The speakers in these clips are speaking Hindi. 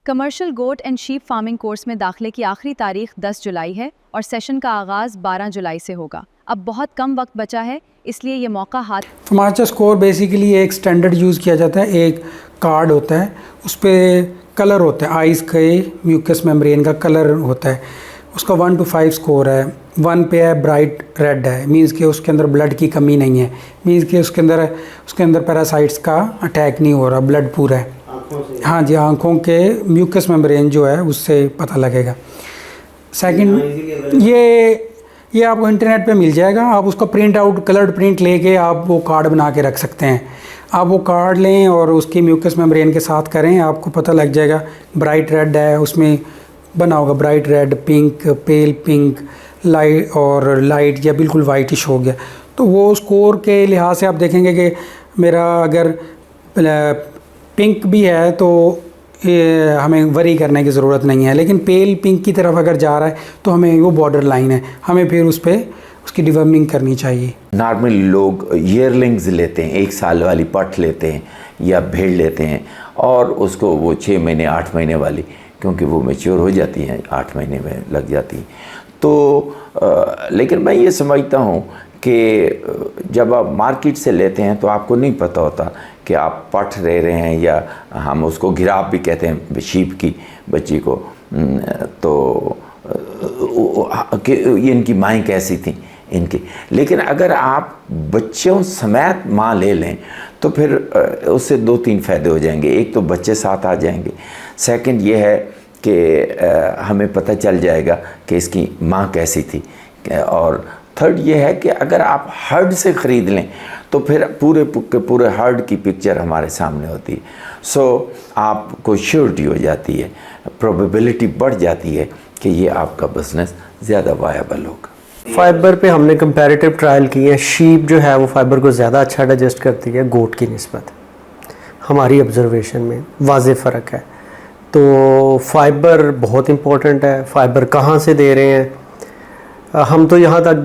Commercial goat and sheep farming course में दाखिले की आखिरी तारीख 10 जुलाई है और सेशन का आगाज़ 12 जुलाई से होगा। अब बहुत कम वक्त बचा है, इसलिए ये मौका हाथ। फमाचा स्कोर बेसिकली एक स्टैंडर्ड यूज़ किया जाता है। एक कार्ड होता है, उस पर कलर होता है, आइज़ के म्यूकस मेम्ब्रेन का कलर होता है। उसका 1 to 5 स्कोर है। 1 पे है ब्राइट रेड है, मीन्स कि उसके अंदर ब्लड की कमी नहीं है, मीन्स कि उसके अंदर पैरासाइट्स का अटैक नहीं हो रहा, ब्लड पूरा है। हाँ जी, आँखों के म्यूकस मेम्ब्रेन जो है उससे पता लगेगा। सेकंड, ये आपको इंटरनेट पे मिल जाएगा, आप उसका प्रिंट आउट कलर्ड प्रिंट लेके आप वो कार्ड बना के रख सकते हैं। आप वो कार्ड लें और उसकी म्यूकस मेम्ब्रेन के साथ करें, आपको पता लग जाएगा। ब्राइट रेड है, उसमें बना होगा ब्राइट रेड, पिंक, पेल पिंक, लाइट और लाइट या बिल्कुल वाइटिश हो गया। तो वो स्कोर के लिहाज से आप देखेंगे कि मेरा अगर पिंक भी है तो हमें वरी करने की ज़रूरत नहीं है, लेकिन पेल पिंक की तरफ अगर जा रहा है तो हमें वो बॉर्डर लाइन है, हमें फिर उस पर उसकी डिवर्मिंग करनी चाहिए। नॉर्मली लोग ईयरलिंग्स लेते हैं, 1 साल वाली पट लेते हैं या भेड़ लेते हैं और उसको वो 6 महीने 8 महीने वाली, क्योंकि वो मैच्योर हो जाती हैं 8 महीने में लग जाती हैं। तो लेकिन मैं ये समझता हूँ कि जब आप मार्केट से लेते हैं तो आपको नहीं पता होता कि आप पट ले रहे हैं या हम उसको गिराफ भी कहते हैं शीप की बच्ची को, तो ये इनकी माएँ कैसी थी इनकी। लेकिन अगर आप बच्चों समेत माँ ले लें तो फिर उससे 2-3 फ़ायदे हो जाएंगे। एक तो बच्चे साथ आ जाएंगे, सेकंड ये है कि हमें पता चल जाएगा कि इसकी माँ कैसी थी, और थर्ड ये है कि अगर आप हर्ड से ख़रीद लें तो फिर पूरे हर्ड की पिक्चर हमारे सामने होती है। सो आपको श्योरिटी हो जाती है, प्रोबेबिलिटी बढ़ जाती है कि ये आपका बिज़नेस ज़्यादा वायबल होगा। फाइबर पे हमने कंपैरेटिव ट्रायल किए हैं। शीप जो है वो फाइबर को ज़्यादा अच्छा डाइजेस्ट करती है गोट की निस्बत, हमारी ऑब्जर्वेशन में वाज़ेह फ़र्क है। तो फाइबर बहुत इम्पोर्टेंट है। फाइबर कहाँ से दे रहे हैं? हम तो यहाँ तक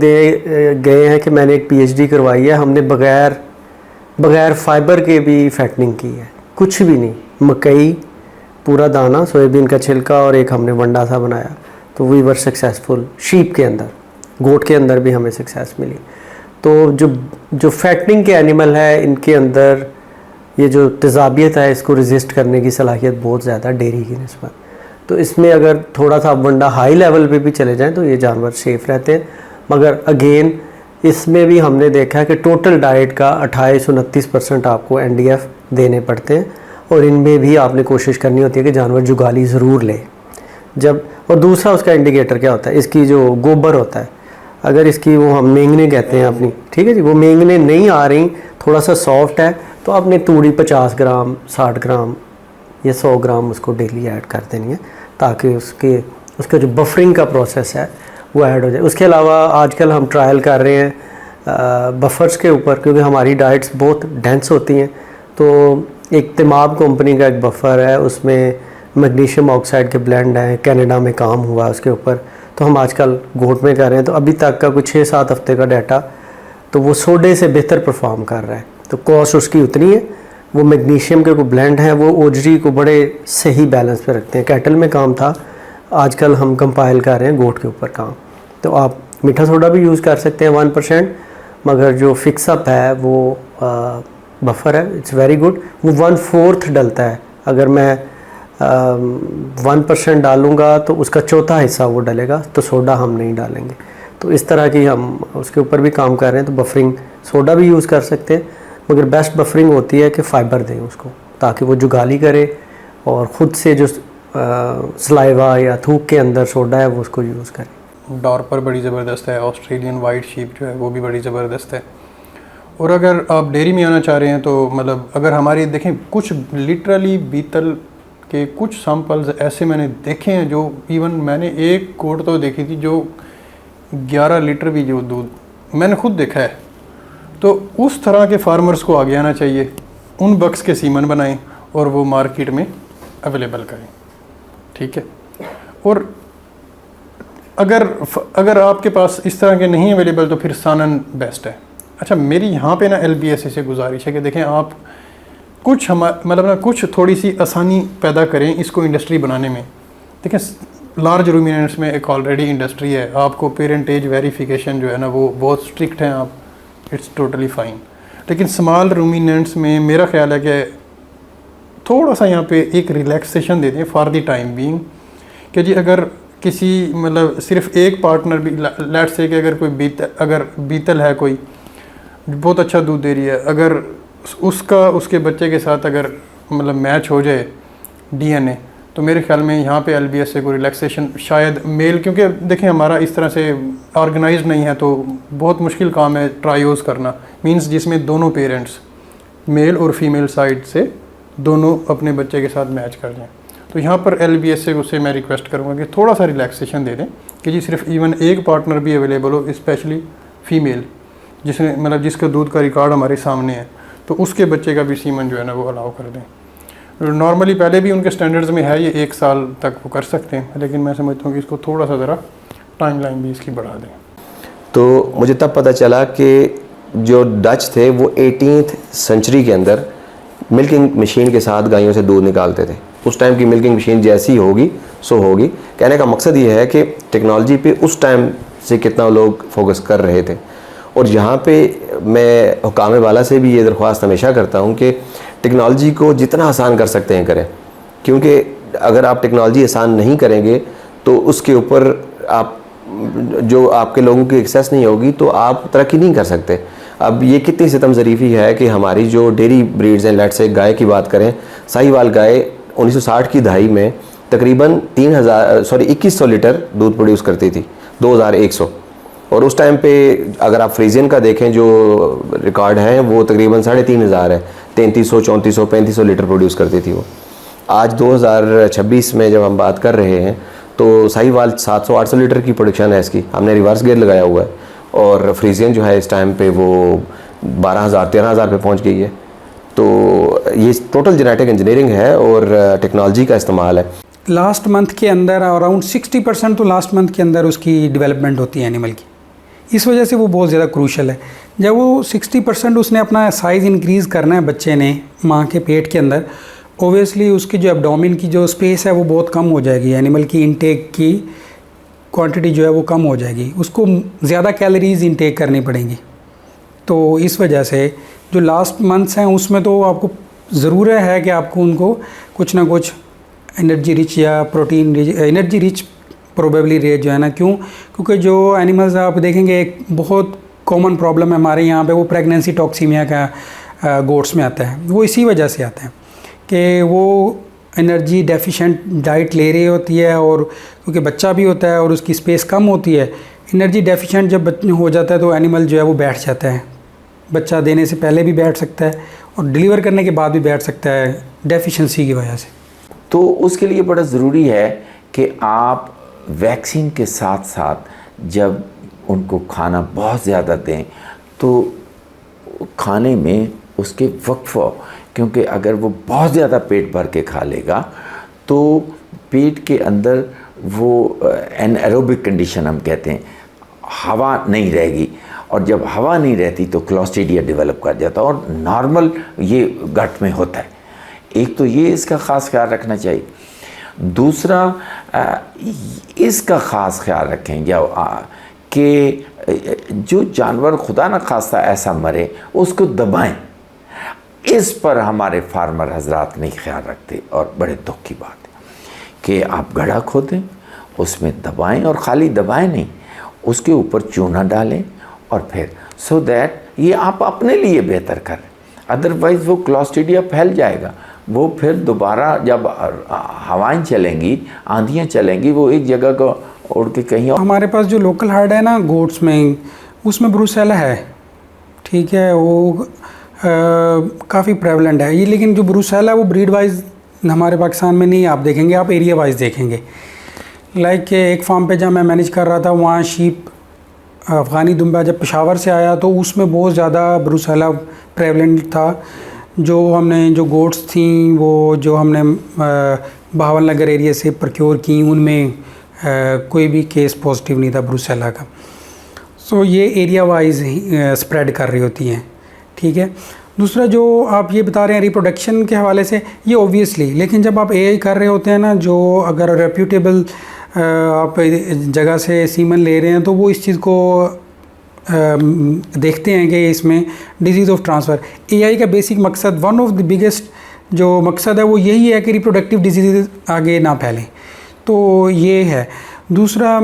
गए हैं कि मैंने एक PhD करवाई है, हमने बग़ैर फाइबर के भी फैटनिंग की है, कुछ भी नहीं। मकई पूरा दाना, सोयाबीन का छिलका और एक हमने वंडा सा बनाया, तो वी वर सक्सेसफुल। शीप के अंदर, गोट के अंदर भी हमें सक्सेस मिली। तो जो फैटनिंग के एनिमल है, इनके अंदर ये जो तेज़ाबियत है, इसको रेजिस्ट करने की सलाहियत बहुत ज़्यादा डेयरी की निस्बत। तो इसमें अगर थोड़ा सा वंडा हाई लेवल पे भी चले जाएं तो ये जानवर सेफ़ रहते हैं। मगर अगेन इसमें भी हमने देखा है कि टोटल डाइट का 28-29% आपको NDF देने पड़ते हैं, और इनमें भी आपने कोशिश करनी होती है कि जानवर जुगाली ज़रूर ले। और दूसरा उसका इंडिकेटर क्या होता है, इसकी जो गोबर होता है, अगर इसकी वो हम मेंगने कहते हैं अपनी, ठीक है जी, वो मेंगने नहीं आ रही, थोड़ा सा सॉफ्ट है, तो आपने तूड़ी 50 ग्राम 60 ग्राम या 100 ग्राम उसको डेली ऐड कर देनी है, ताकि उसका जो बफरिंग का प्रोसेस है वो ऐड हो जाए। उसके अलावा आजकल हम ट्रायल कर रहे हैं बफर्स के ऊपर, क्योंकि हमारी डाइट्स बहुत डेंस होती हैं। तो एक तिमाब कंपनी का एक बफर है, उसमें मैग्नीशियम ऑक्साइड के ब्लेंड हैं, कनाडा में काम हुआ उसके ऊपर, तो हम आजकल गोट में कर रहे हैं। तो अभी तक का कुछ 6-7 हफ्ते का डाटा, तो वो सोडे से बेहतर परफॉर्म कर रहा है। तो कॉस्ट उसकी उतनी है, वो मैग्नीशियम के को ब्लेंड हैं, वो ओजरी को बड़े सही बैलेंस पे रखते हैं। कैटल में काम था, आजकल हम कंपाइल कर रहे हैं गोट के ऊपर काम। तो आप मीठा सोडा भी यूज़ कर सकते हैं 1%, मगर जो फिक्सअप है वो बफर है, इट्स वेरी गुड। वो 1/4 डलता है। अगर मैं 1% डालूँगा तो उसका चौथा हिस्सा वो डलेगा, तो सोडा हम नहीं डालेंगे। तो इस तरह की हम उसके ऊपर भी काम कर रहे हैं। तो बफरिंग सोडा भी यूज़ कर सकते हैं, मगर बेस्ट बफरिंग होती है कि फ़ाइबर दें उसको, ताकि वो जुगाली करे और ख़ुद से जो सलाइवा या थूक के अंदर सोडा है वो उसको यूज़ करे। डॉर्पर बड़ी ज़बरदस्त है, ऑस्ट्रेलियन वाइट शीप जो है वो भी बड़ी ज़बरदस्त है। और अगर आप डेयरी में आना चाह रहे हैं तो मतलब अगर हमारी देखें, कुछ लिटरली बीतल के कुछ सैंपल्स ऐसे मैंने देखे हैं जो इवन मैंने एक कोट तो देखी थी जो 11 लीटर भी जो दूध मैंने खुद देखा है। तो उस तरह के फार्मर्स को आगे आना चाहिए, उन बक्स के सीमन बनाएं और वो मार्केट में अवेलेबल करें, ठीक है। और अगर आपके पास इस तरह के नहीं अवेलेबल तो फिर सानन बेस्ट है। अच्छा, मेरी यहाँ पे ना LBSA से गुजारिश है कि देखें, आप कुछ मतलब ना कुछ थोड़ी सी आसानी पैदा करें इसको इंडस्ट्री बनाने में। देखिए लार्ज रूमिनेंट्स में एक ऑलरेडी इंडस्ट्री है, आपको पेरेंटेज वेरिफिकेशन जो है ना वो बहुत स्ट्रिक्ट है, आप इट्स टोटली फाइन। लेकिन स्मॉल रूमिनेंट्स में मेरा ख्याल है कि थोड़ा सा यहाँ पे एक रिलैक्सेशन दे दें फॉर द टाइम बीइंग, कि जी अगर किसी मतलब सिर्फ एक पार्टनर भी, लेट्स से कि अगर कोई अगर बीतल है कोई बहुत अच्छा दूध दे रही है, अगर उसका उसके बच्चे के साथ अगर मतलब मैच हो जाए डीएनए, तो मेरे ख्याल में यहाँ पे एलबीएस से कोई रिलैक्सेशन शायद मेल, क्योंकि देखें हमारा इस तरह से ऑर्गेनाइज नहीं है तो बहुत मुश्किल काम है ट्रायोज करना, मींस जिसमें दोनों पेरेंट्स मेल और फीमेल साइड से दोनों अपने बच्चे के साथ मैच कर जाएँ। तो यहाँ पर एलबीएस से उससे मैं रिक्वेस्ट करूँगा कि थोड़ा सा रिलैक्सेशन दे दें कि जी सिर्फ इवन एक पार्टनर भी अवेलेबल हो, स्पेशली फ़ीमेल जिसने मतलब जिसका दूध का रिकॉर्ड हमारे सामने है, तो उसके बच्चे का भी सीमन जो है ना वो अलाउ कर दें। नॉर्मली पहले भी उनके स्टैंडर्ड्स में है ये 1 साल तक वो कर सकते हैं, लेकिन मैं समझता हूँ कि इसको थोड़ा सा ज़रा टाइम लाइन भी इसकी बढ़ा दें। तो मुझे तब पता चला कि जो डच थे वो 18th सेंचुरी के अंदर मिल्किंग मशीन के साथ गायों से दूध निकालते थे। उस टाइम की मिल्किंग मशीन जैसी होगी सो होगी। कहने का मकसद ये है कि टेक्नोलॉजी पे उस टाइम से कितना लोग फोकस कर रहे थे। और यहाँ पे मैं हुकाम वाला से भी ये दरख्वास्त हमेशा करता हूँ कि टेक्नोलॉजी को जितना आसान कर सकते हैं करें, क्योंकि अगर आप टेक्नोलॉजी आसान नहीं करेंगे तो उसके ऊपर आप जो आपके लोगों की एक्सेस नहीं होगी तो आप तरक्की नहीं कर सकते। अब ये कितनी सितम ज़रीफ़ी है कि हमारी जो डेयरी ब्रीड्स हैं, लेट से गाय की बात करें, साहिवाल गाय 1960 की दहाई में तकरीबन 2100 लीटर दूध प्रोड्यूस करती थी, 2100। और उस टाइम पे अगर आप फ्रीजियन का देखें जो रिकॉर्ड है वो तकरीबन 3500 है, 3300, 3400, 3500 लीटर प्रोड्यूस करती थी वो। आज 2026 में जब हम बात कर रहे हैं तो साहिवाल 700-800 लीटर की प्रोडक्शन है इसकी, हमने रिवर्स गेयर लगाया हुआ है। और फ्रीजियन जो है इस टाइम पे वो 12,000-13,000 पे पहुंच गई है। तो ये टोटल जेनेटिक इंजीनियरिंग है और टेक्नोलॉजी का इस्तेमाल है। लास्ट मंथ के अंदर अराउंड 60% तो लास्ट मंथ के अंदर उसकी डेवलपमेंट होती है एनिमल की, इस वजह से वो बहुत ज़्यादा क्रूशल है। जब वो 60% उसने अपना साइज़ इंक्रीज़ करना है बच्चे ने माँ के पेट के अंदर, ओबियसली उसकी जो एब्डोमेन की जो स्पेस है वो बहुत कम हो जाएगी, एनिमल की इंटेक की क्वांटिटी जो है वो कम हो जाएगी, उसको ज़्यादा कैलोरीज इंटेक करनी पड़ेंगी। तो इस वजह से जो लास्ट मंथ्स हैं उसमें तो आपको ज़रूरत है कि आपको उनको कुछ ना कुछ एनर्जी रिच या protein rich, energy rich probably rate जो है ना, क्योंकि जो एनिमल्स आप देखेंगे एक बहुत कॉमन प्रॉब्लम है हमारे यहाँ पे, वो प्रेगनेंसी टॉक्सीमिया का गोट्स में आता है। वो इसी वजह से आता है कि वो एनर्जी डेफिशिएंट डाइट ले रही होती है, और क्योंकि बच्चा भी होता है और उसकी स्पेस कम होती है, एनर्जी डेफिशिएंट जब हो जाता है तो एनिमल जो है वो बैठ जाता है। बच्चा देने से पहले भी बैठ सकता है और डिलीवर करने के बाद भी बैठ सकता है डेफिशिएंसी की वजह से। तो उसके लिए बड़ा ज़रूरी है कि आप वैक्सीन के साथ साथ जब उनको खाना बहुत ज़्यादा दें तो खाने में उसके वक्फ़, क्योंकि अगर वो बहुत ज़्यादा पेट भर के खा लेगा तो पेट के अंदर वो एनारोबिक कंडीशन हम कहते हैं, हवा नहीं रहेगी, और जब हवा नहीं रहती तो क्लोस्ट्रीडिया डेवलप कर जाता है और नॉर्मल ये गट में होता है। एक तो ये इसका ख़ास ख्याल रखना चाहिए। दूसरा इसका ख़ास ख्याल रखें कि जो जानवर खुदा न खास्ता ऐसा मरे उसको दबाएं, इस पर हमारे फार्मर हजरात नहीं ख्याल रखते, और बड़े दुख की बात है कि आप गड्ढा खोदें, उसमें दबाएं, और ख़ाली दबाएं नहीं, उसके ऊपर चूना डालें, और फिर सो दैट ये आप अपने लिए बेहतर करें। अदरवाइज़ वो क्लोस्ट्रीडिया फैल जाएगा, वो फिर दोबारा जब हवाएं चलेंगी, आंधियाँ चलेंगी, वो एक जगह को उड़ के कहीं और। हमारे पास जो लोकल हार्ड है ना गोट्स में, उसमें ब्रूसेला है, ठीक है, वो काफ़ी प्रेवलेंट है ये, लेकिन जो ब्रूसेला है वो ब्रीड वाइज हमारे पाकिस्तान में नहीं आप देखेंगे, आप एरिया वाइज देखेंगे। लाइक एक फार्म पे जब मैं मैनेज कर रहा था, वहाँ शीप अफ़गानी दुम्बा जब पेशावर से आया तो उसमें बहुत ज़्यादा ब्रूसेला प्रेवलेंट था। जो गोट्स थी वो जो हमने बहावल नगर एरिया से प्रोक्योर की, उनमें कोई भी केस पॉजिटिव नहीं था ब्रूसेला का। सो ये एरिया वाइज स्प्रेड कर रही होती हैं, ठीक है। दूसरा जो आप ये बता रहे हैं रिप्रोडक्शन के हवाले से, ये ओबियसली, लेकिन जब आप एआई कर रहे होते हैं ना, जो अगर रेप्यूटेबल आप जगह से सीमन ले रहे हैं तो वो इस चीज़ को देखते हैं कि इसमें डिजीज़ ऑफ ट्रांसफ़र। एआई का बेसिक मकसद, वन ऑफ द बिगेस्ट जो मकसद है वो यही है कि रिप्रोडक्टिव डिजीज़ आगे ना फैलें। तो ये है। दूसरा,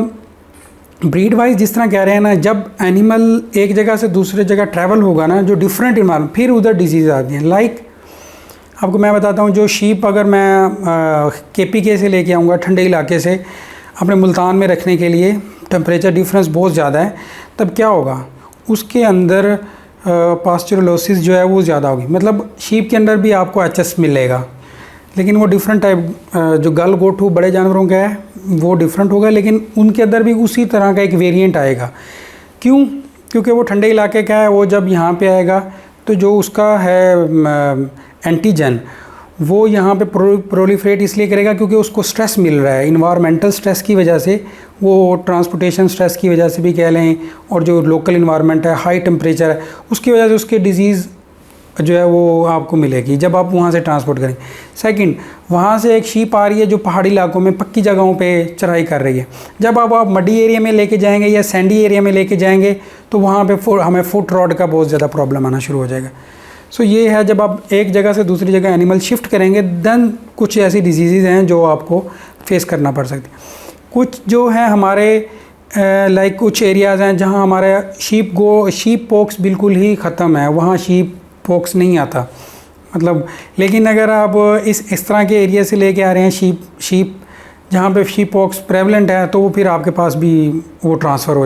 ब्रीड वाइज जिस तरह कह रहे हैं ना, जब एनिमल एक जगह से दूसरे जगह ट्रैवल होगा ना, जो डिफरेंट इन्वायरमेंट, फिर उधर डिजीज़ आती हैं। लाइक आपको मैं बताता हूँ, जो शीप अगर मैं KPK से लेके आऊँगा, ठंडे इलाके से, अपने मुल्तान में रखने के लिए, टेम्परेचर डिफरेंस बहुत ज़्यादा है, तब क्या होगा, उसके अंदर पास्चुरोलोसिस जो है वो ज़्यादा होगी। मतलब शीप के अंदर भी आपको HS मिलेगा, लेकिन वो डिफरेंट टाइप, जो गल गोटू बड़े जानवरों का है वो डिफरेंट होगा, लेकिन उनके अंदर भी उसी तरह का एक वेरिएंट आएगा। क्यों? क्योंकि वो ठंडे इलाके का है, वो जब यहाँ पे आएगा तो जो उसका है एंटीजन, वो यहाँ पे प्रोलिफरेट इसलिए करेगा क्योंकि उसको स्ट्रेस मिल रहा है, इन्वायरमेंटल स्ट्रेस की वजह से, वो ट्रांसपोर्टेशन स्ट्रेस की वजह से भी कह लें, और जो लोकल इन्वायरमेंट है, हाई टेम्परेचर है, उसकी वजह से उसके डिजीज़ जो है वो आपको मिलेगी जब आप वहाँ से ट्रांसपोर्ट करें। सेकंड, वहाँ से एक शीप आ रही है जो पहाड़ी इलाकों में पक्की जगहों पे चराई कर रही है। जब आप मडी एरिया में लेके जाएंगे या सैंडी एरिया में लेके जाएंगे तो वहाँ पे हमें फुट रॉट का बहुत ज़्यादा प्रॉब्लम आना शुरू हो जाएगा। सो ये है, जब आप एक जगह से दूसरी जगह एनिमल शिफ्ट करेंगे, देन कुछ ऐसी डिजीज़ हैं जो आपको फेस करना पड़ सकती है। कुछ जो है हमारे लाइक कुछ एरियाज़ हैं जहाँ हमारे शीप पॉक्स बिल्कुल ही ख़त्म है, वहाँ शीप पॉक्स नहीं आता, मतलब। लेकिन अगर आप इस तरह के एरिया से लेके आ रहे हैं शीप जहाँ पे शीप पॉक्स प्रेवलेंट है, तो वो फिर आपके पास भी वो ट्रांसफ़र हो जाए।